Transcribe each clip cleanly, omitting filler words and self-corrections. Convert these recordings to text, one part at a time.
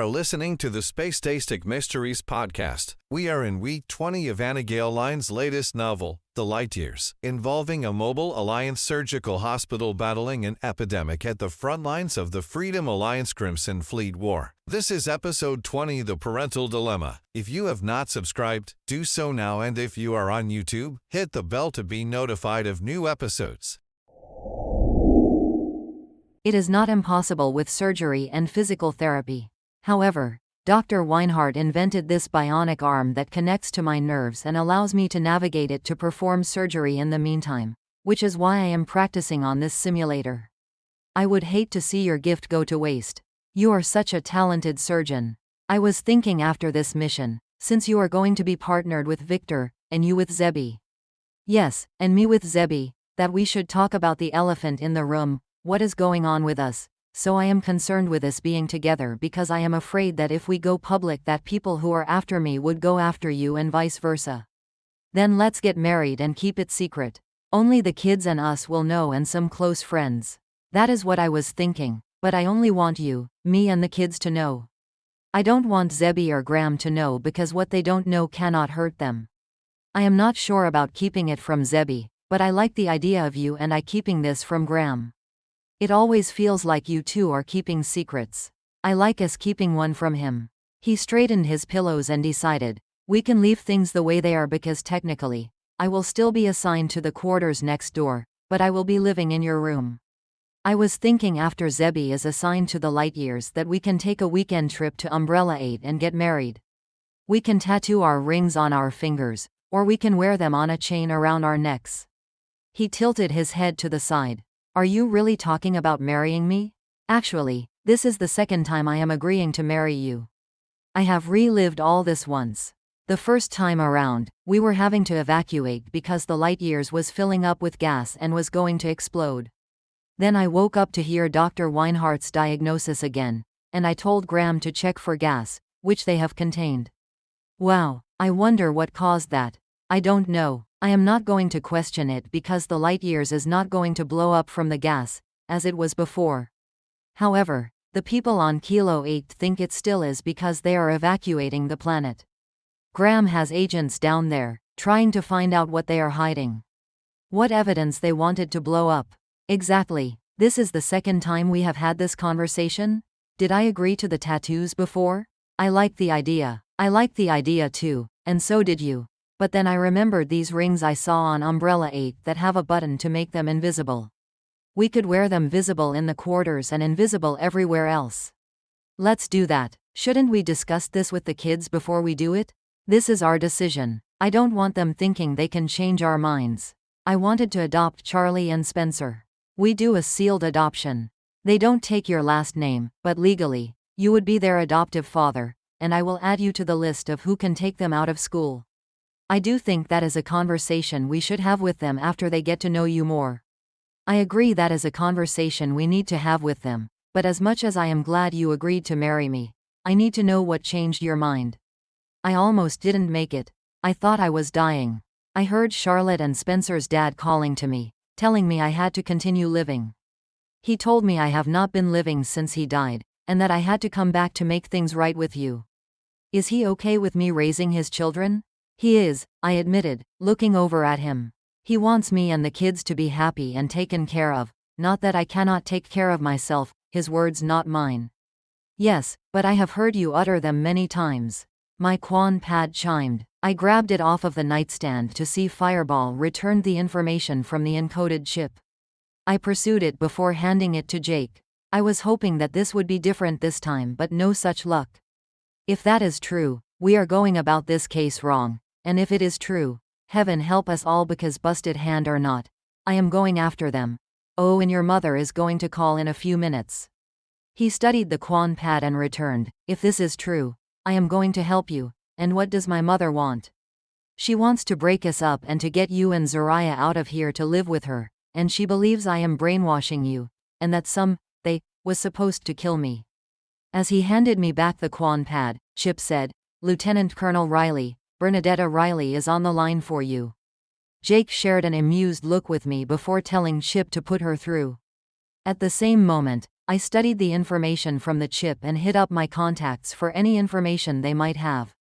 are listening to the Space-Tastic Mysteries podcast. We are in week 20 of Anna Gale Line's latest novel, The Lightyears, involving a Mobile Alliance surgical hospital battling an epidemic at the front lines of the Freedom Alliance Crimson Fleet War. This is episode 20, The Parental Dilemma. If you have not subscribed, do so now, and if you are on YouTube, hit the bell to be notified of new episodes. It is not impossible with surgery and physical therapy. However, Dr. Winehart invented this bionic arm that connects to my nerves and allows me to navigate it to perform surgery in the meantime, which is why I am practicing on this simulator. I would hate to see your gift go to waste. You are such a talented surgeon. I was thinking after this mission, since you are going to be partnered with Victor, and you with Zebby. Yes, and me with Zebby, that we should talk about the elephant in the room. What is going on with us? So I am concerned with us being together because I am afraid that if we go public that people who are after me would go after you and vice versa. Then let's get married and keep it secret. Only the kids and us will know and some close friends. That is what I was thinking, but I only want you, me and the kids to know. I don't want Zebby or Graham to know because what they don't know cannot hurt them. I am not sure about keeping it from Zebby, but I like the idea of you and I keeping this from Graham. It always feels like you two are keeping secrets. I like us keeping one from him. He straightened his pillows and decided, we can leave things the way they are because technically, I will still be assigned to the quarters next door, but I will be living in your room. I was thinking after Zebby is assigned to the Lightyears that we can take a weekend trip to Umbrella 8 and get married. We can tattoo our rings on our fingers, or we can wear them on a chain around our necks. He tilted his head to the side. Are you really talking about marrying me? Actually, this is the second time I am agreeing to marry you. I have relived all this once. The first time around, we were having to evacuate because the Lightyears was filling up with gas and was going to explode. Then I woke up to hear Dr. Winehart's diagnosis again, and I told Graham to check for gas, which they have contained. Wow, I wonder what caused that. I don't know. I am not going to question it because the Lightyears is not going to blow up from the gas, as it was before. However, the people on Kilo 8 think it still is because they are evacuating the planet. Graham has agents down there, trying to find out what they are hiding. What evidence they wanted to blow up. Exactly. This is the second time we have had this conversation? Did I agree to the tattoos before? I like the idea. I like the idea too, and so did you. But then I remembered these rings I saw on Umbrella 8 that have a button to make them invisible. We could wear them visible in the quarters and invisible everywhere else. Let's do that. Shouldn't we discuss this with the kids before we do it? This is our decision. I don't want them thinking they can change our minds. I wanted to adopt Charlie and Spencer. We do a sealed adoption. They don't take your last name, but legally, you would be their adoptive father, and I will add you to the list of who can take them out of school. I do think that is a conversation we should have with them after they get to know you more. I agree that is a conversation we need to have with them, but as much as I am glad you agreed to marry me, I need to know what changed your mind. I almost didn't make it. I thought I was dying. I heard Charlotte and Spencer's dad calling to me, telling me I had to continue living. He told me I have not been living since he died, and that I had to come back to make things right with you. Is he okay with me raising his children? He is, I admitted, looking over at him. He wants me and the kids to be happy and taken care of, not that I cannot take care of myself, his words not mine. Yes, but I have heard you utter them many times. My Quan pad chimed. I grabbed it off of the nightstand to see Fireball returned the information from the encoded chip. I pursued it before handing it to Jake. I was hoping that this would be different this time, but no such luck. If that is true, we are going about this case wrong. And if it is true, heaven help us all because busted hand or not, I am going after them. Oh, and your mother is going to call in a few minutes. He studied the Quan pad and returned. If this is true, I am going to help you. And what does my mother want? She wants to break us up and to get you and Zariah out of here to live with her, and she believes I am brainwashing you, and that they was supposed to kill me. As he handed me back the Quan pad, Chip said, Lieutenant Colonel Riley, Bernadetta Riley is on the line for you. Jake shared an amused look with me before telling Chip to put her through. At the same moment, I studied the information from the chip and hit up my contacts for any information they might have.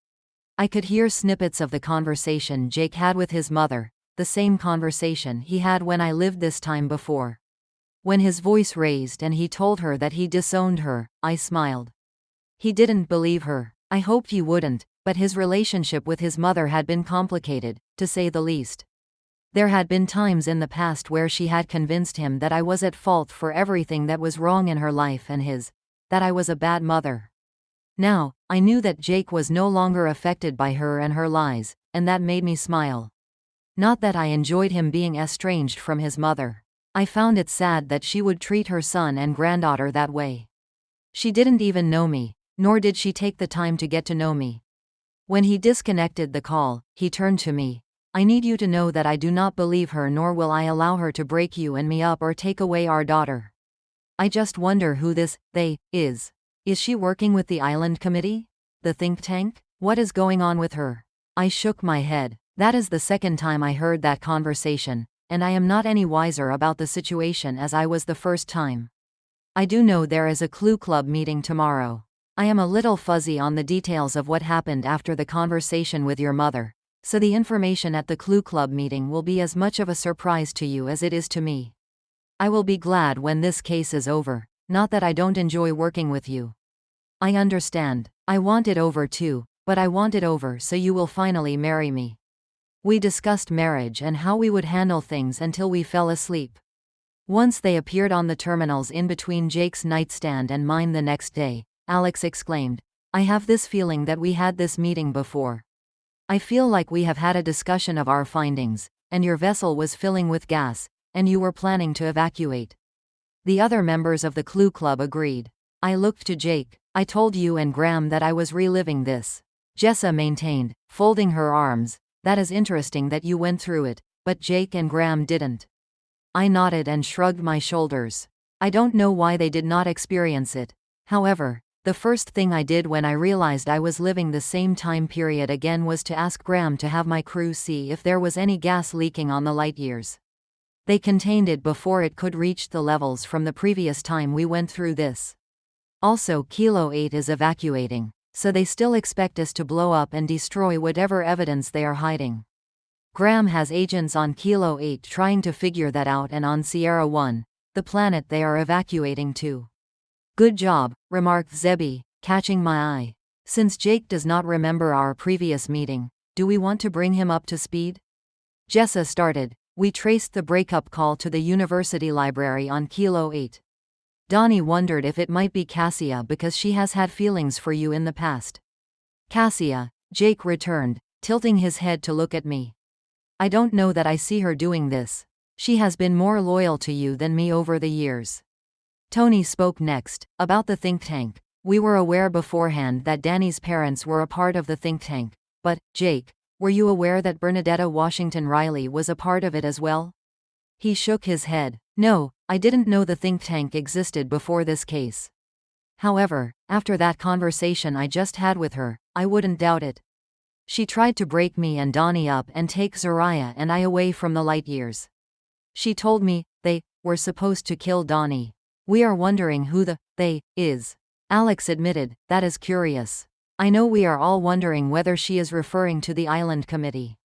I could hear snippets of the conversation Jake had with his mother, the same conversation he had when I lived this time before. When his voice raised and he told her that he disowned her, I smiled. He didn't believe her. I hoped he wouldn't, but his relationship with his mother had been complicated, to say the least. There had been times in the past where she had convinced him that I was at fault for everything that was wrong in her life and his, that I was a bad mother. Now, I knew that Jake was no longer affected by her and her lies, and that made me smile. Not that I enjoyed him being estranged from his mother. I found it sad that she would treat her son and granddaughter that way. She didn't even know me, nor did she take the time to get to know me. When he disconnected the call, he turned to me. I need you to know that I do not believe her, nor will I allow her to break you and me up or take away our daughter. I just wonder who this they is. Is she working with the Island Committee? The think tank? What is going on with her? I shook my head. That is the second time I heard that conversation, and I am not any wiser about the situation as I was the first time. I do know there is a Clue Club meeting tomorrow. I am a little fuzzy on the details of what happened after the conversation with your mother, so the information at the Clue Club meeting will be as much of a surprise to you as it is to me. I will be glad when this case is over, not that I don't enjoy working with you. I understand. I want it over too, but I want it over so you will finally marry me. We discussed marriage and how we would handle things until we fell asleep. Once they appeared on the terminals in between Jake's nightstand and mine the next day, Alex exclaimed, "I have this feeling that we had this meeting before. I feel like we have had a discussion of our findings, and your vessel was filling with gas, and you were planning to evacuate." The other members of the Clue Club agreed. I looked to Jake. "I told you and Graham that I was reliving this," Jessa maintained, folding her arms. "That is interesting that you went through it, but Jake and Graham didn't." I nodded and shrugged my shoulders. I don't know why they did not experience it. However, the first thing I did when I realized I was living the same time period again was to ask Graham to have my crew see if there was any gas leaking on the Lightyears. They contained it before it could reach the levels from the previous time we went through this. Also, Kilo 8 is evacuating, so they still expect us to blow up and destroy whatever evidence they are hiding. Graham has agents on Kilo 8 trying to figure that out, and on Sierra 1, the planet they are evacuating to. "Good job," remarked Zebby, catching my eye. "Since Jake does not remember our previous meeting, do we want to bring him up to speed?" Jessa started. "We traced the breakup call to the university library on Kilo 8. Donnie wondered if it might be Cassia because she has had feelings for you in the past." "Cassia," Jake returned, tilting his head to look at me. "I don't know that I see her doing this. She has been more loyal to you than me over the years." Tony spoke next, about the think tank. "We were aware beforehand that Danny's parents were a part of the think tank, but, Jake, were you aware that Bernadetta Washington Riley was a part of it as well?" He shook his head. "No, I didn't know the think tank existed before this case. However, after that conversation I just had with her, I wouldn't doubt it. She tried to break me and Donnie up and take Zariah and I away from the Lightyears. She told me they were supposed to kill Donnie. We are wondering who the they is." Alex admitted, "That is curious. I know we are all wondering whether she is referring to the Island Committee."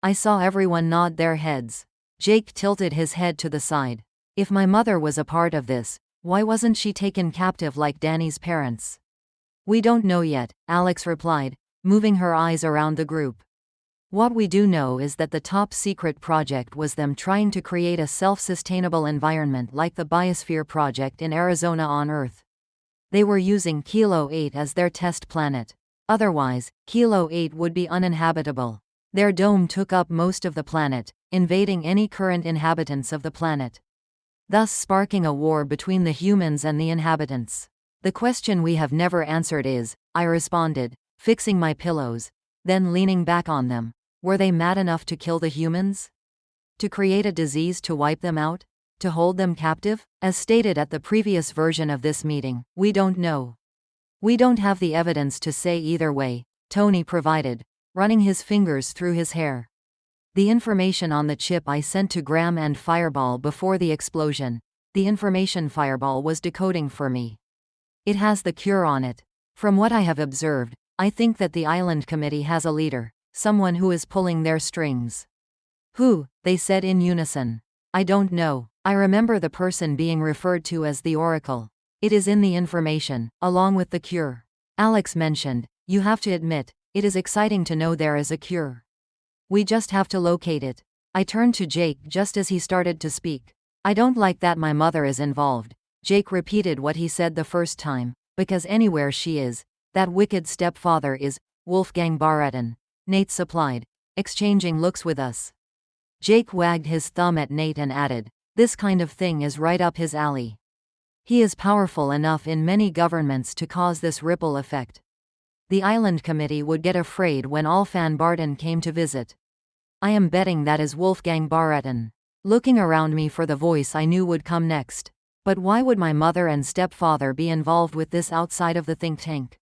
I saw everyone nod their heads. Jake tilted his head to the side. "If my mother was a part of this, why wasn't she taken captive like Danny's parents?" "We don't know yet," Alex replied, moving her eyes around the group. "What we do know is that the top secret project was them trying to create a self-sustainable environment like the Biosphere Project in Arizona on Earth. They were using Kilo 8 as their test planet. Otherwise, Kilo 8 would be uninhabitable. Their dome took up most of the planet, invading any current inhabitants of the planet, thus sparking a war between the humans and the inhabitants. The question we have never answered is," I responded, fixing my pillows, then leaning back on them, "were they mad enough to kill the humans? To create a disease to wipe them out? To hold them captive?" As stated at the previous version of this meeting, we don't know. "We don't have the evidence to say either way," Tony provided, running his fingers through his hair. "The information on the chip I sent to Graham and Fireball before the explosion, The information fireball was decoding for me. It has the cure on it. From what I have observed, I think that the island committee has a leader, someone who is pulling their strings. Who? They said in unison. I don't know. I remember the person being referred to as the Oracle. It is in the information, along with the cure. Alex mentioned, you have to admit, it is exciting to know there is a cure. We just have to locate it. I turned to Jake just as he started to speak. I don't like that my mother is involved. Jake repeated what he said the first time, because anywhere she is, that wicked stepfather is, Wolfgang Barreton. Nate supplied, exchanging looks with us. Jake wagged his thumb at Nate and added, this kind of thing is right up his alley. He is powerful enough in many governments to cause this ripple effect. The island committee would get afraid when Alfan Barton came to visit. I am betting that is Wolfgang Barreton. Looking around me for the voice I knew would come next. But why would my mother and stepfather be involved with this outside of the think tank?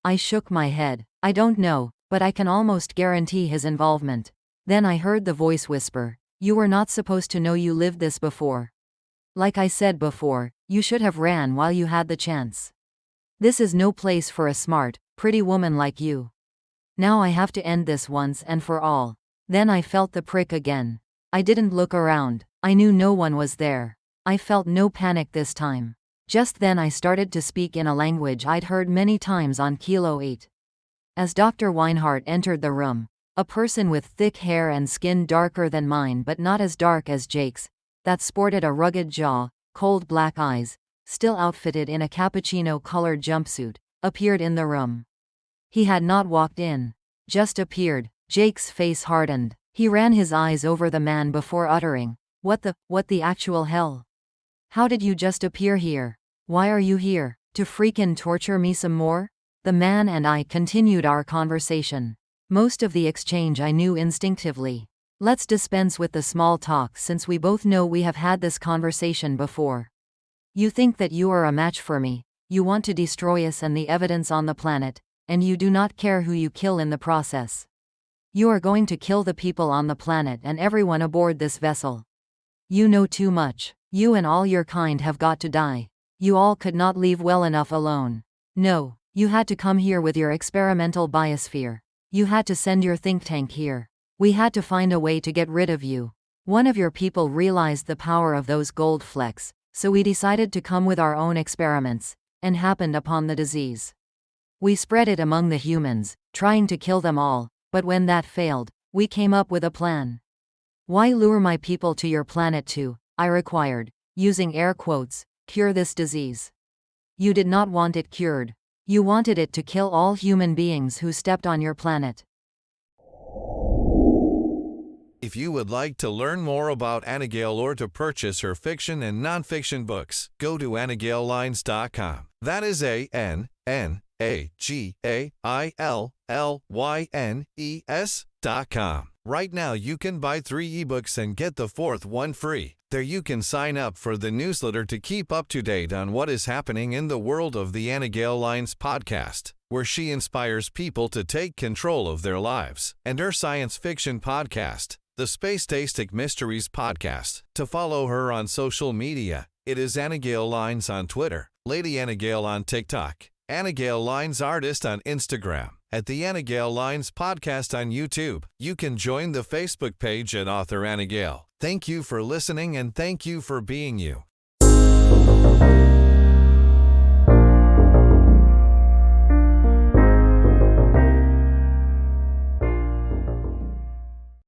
I shook my head. I don't know, but I can almost guarantee his involvement. Then I heard the voice whisper, you were not supposed to know you lived this before. Like I said before, you should have ran while you had the chance. This is no place for a smart, pretty woman like you. Now I have to end this once and for all. Then I felt the prick again. I didn't look around. I knew no one was there. I felt no panic this time. Just then I started to speak in a language I'd heard many times on Kilo 8. As Dr. Winehart entered the room, a person with thick hair and skin darker than mine but not as dark as Jake's, that sported a rugged jaw, cold black eyes, still outfitted in a cappuccino-colored jumpsuit, appeared in the room. He had not walked in. Just appeared. Jake's face hardened. He ran his eyes over the man before uttering, what the actual hell? How did you just appear here? Why are you here? To freakin' torture me some more? The man and I continued our conversation. Most of the exchange I knew instinctively. Let's dispense with the small talk since we both know we have had this conversation before. You think that you are a match for me, you want to destroy us and the evidence on the planet, and you do not care who you kill in the process. You are going to kill the people on the planet and everyone aboard this vessel. You know too much. You and all your kind have got to die. You all could not leave well enough alone. No, you had to come here with your experimental biosphere. You had to send your think tank here. We had to find a way to get rid of you. One of your people realized the power of those gold flecks, so we decided to come with our own experiments, and happened upon the disease. We spread it among the humans, trying to kill them all, but when that failed, we came up with a plan. Why lure my people to your planet to, I required, using air quotes, cure this disease? You did not want it cured. You wanted it to kill all human beings who stepped on your planet. If you would like to learn more about Anna Gale or to purchase her fiction and nonfiction books, go to AnnaGaleLines.com. That is AnnaGaleLines.com. Right now you can buy 3 ebooks and get the 4th one free. There you can sign up for the newsletter to keep up to date on what is happening in the world of the Anna Gale Lines podcast, where she inspires people to take control of their lives, and her science fiction podcast, the Space-Tastic Mysteries podcast. To follow her on social media, it is Anna Gale Lines on Twitter, Lady Anna Gale on TikTok, Anna Gale Lines Artist on Instagram, at the Anna Gale Lines podcast on YouTube. You can join the Facebook page at Author Anna Gale. Thank you for listening and thank you for being you.